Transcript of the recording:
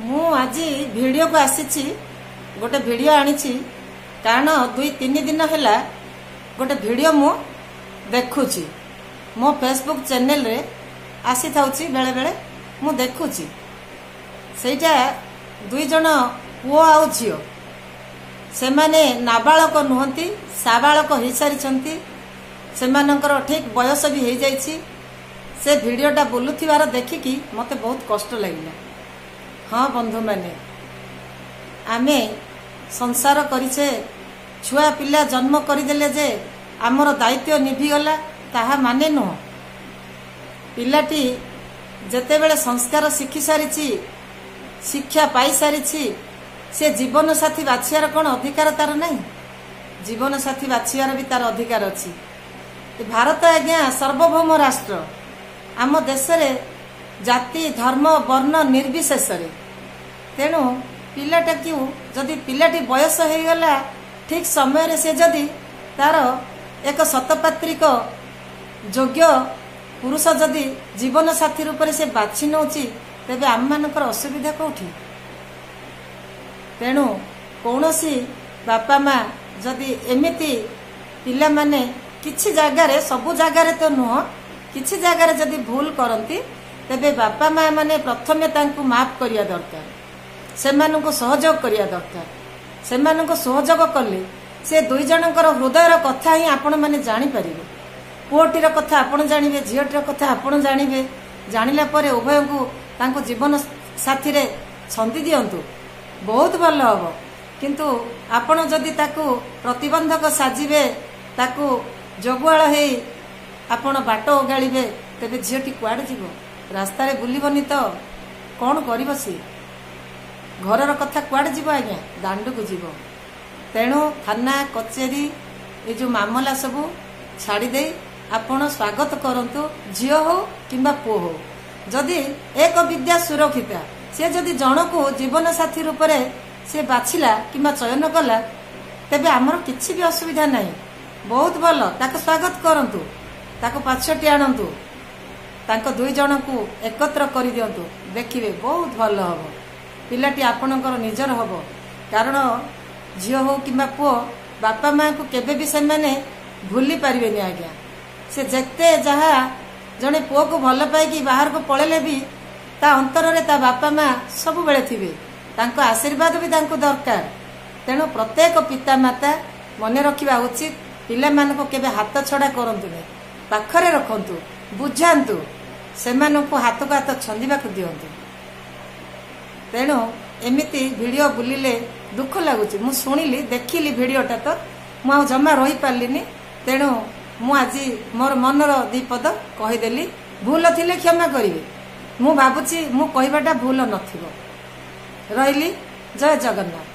ମୁଁ ଆଜି ଭିଡ଼ିଓକୁ ଆସିଛି ଗୋଟେ ଭିଡ଼ିଓ ଆଣିଛି କାରଣ 2-3 ଦିନ ହେଲା ଗୋଟେ ଭିଡ଼ିଓ ମୁଁ ଦେଖୁଛି ମୋ ଫେସବୁକ୍ ଚ୍ୟାନେଲରେ ଆସିଥାଉଛି ବେଳେ ବେଳେ ମୁଁ ଦେଖୁଛି ସେଇଟା 2 ଜଣ ପୁଅ ଆଉ ଝିଅ ସେମାନେ ନାବାଳକ ନୁହନ୍ତି ସାବାଳକ ହେଇସାରିଛନ୍ତି ସେମାନଙ୍କର ଠିକ୍ ବୟସ ବି ହେଇଯାଇଛି ସେ ଭିଡ଼ିଓଟା ବୁଲୁଥିବାର ଦେଖିକି ମୋତେ ବହୁତ କଷ୍ଟ ଲାଗିଲା। हाँ बंधु मैंने आमे संसार करिछे छुआ पिला जन्म करदेले जे आमर दायित्व निभिगला ताहा माने नुह पिलाटी जेतेबेले संस्कार शिखी सारिछि शिक्षा पाई सारिछि से जीवन साथी बाछियार कोन अधिकार तार नहीं जीवन साथी बाछियार भी तार अधिकार अछि। भारत आज्ञा सार्वभौम राष्ट्र आम देश रे जाति धर्म वर्ण निर्विशेष तेणु पिलाटा क्यों जदि पिलाटी बयस हो गला ठीक समय से जदि तार एक शतपात्रिक योग्य पुरुष जदि जीवन साथी रूप से बाछि नौची तेबे आम मानकर असुविधा कोठी। तेणु कौनसी बापा माँ जदि एमिति पिला माने किछि जगार सबु जगार तो नुह किछि जगार जदि भूल करती तेबे बापा माँ माने प्रथमे तांकु माफ करिया दरकार सेमानंको सहयोग करिया दरकार सेमानंको सहयोग कले से 2 जनकर हृदयर कथा ही आपण माने जानि परिबे पुओटीर कथा आपण जानिबे झियोटीर कथा आपण जानिबे जानिला परे उभयंकु तांको जीवन साथी रे छंदी दियंतु बहुत भल हबो किंतु आपण जदि ताकू प्रतिबंधक साजिबे ताकू जगुआळ हेई आपण बाट ओगाळिबे तेबे झियोटी कुआडे जीवो रास्ता रे बुलिबनी तो कौन करिबो सी घरर कथा कुआडे जीवो आज्ञा दांडू को जीवो। तेणु थाना कचेरी ए जो मामला सबू छाड़ी दे आपण स्वागत करंतु झियो हो किंबा पुओ हो जदि एक विद्या सुरक्षिता से जदि जनकू जीवन साथी रूप से बाछिला किंबा चयन कला तेबे आमर किछि भी असुविधा नहीं बहुत भल ताको स्वागत करंतु ताको पाछटी आणंतु तांको 2 जन को एकत्र कर दियंतु देखिबे बहुत भल हबो पिलाटी आपणकर निजर हबो कारण झियो हो किंबा पुओ बापा माँ को केबे भी से माने भूली पारिबेनी आज्ञा से जेते जहा जने पुओ को भल पाइकी बाहर को पळेले भी ता अंतर रे ता बापा माँ सब बेले थिबे तांको आशीर्वाद भी तांको दरकार। तेणु प्रत्येक पिता माता मने रखिबा उचित पिला मान को केबे हाथ छड़ा करंतु नै पाखरे रखंतु बुझांतु सेमानंको हाथ को हाथ छंदिबा को दियंतु। तेणु एमिति वीडियो बुलिले दुख लागुची मु सुनिली देखिली वीडियोटा तो मु आ जमा रही पारलिनी तेणु मु आज मोर मनर 2 पद कहीदेली भूल थिले क्षमा करिवे मु भाबुची मु कहबाटा भूल नथिबो रहिली जय जगन्नाथ।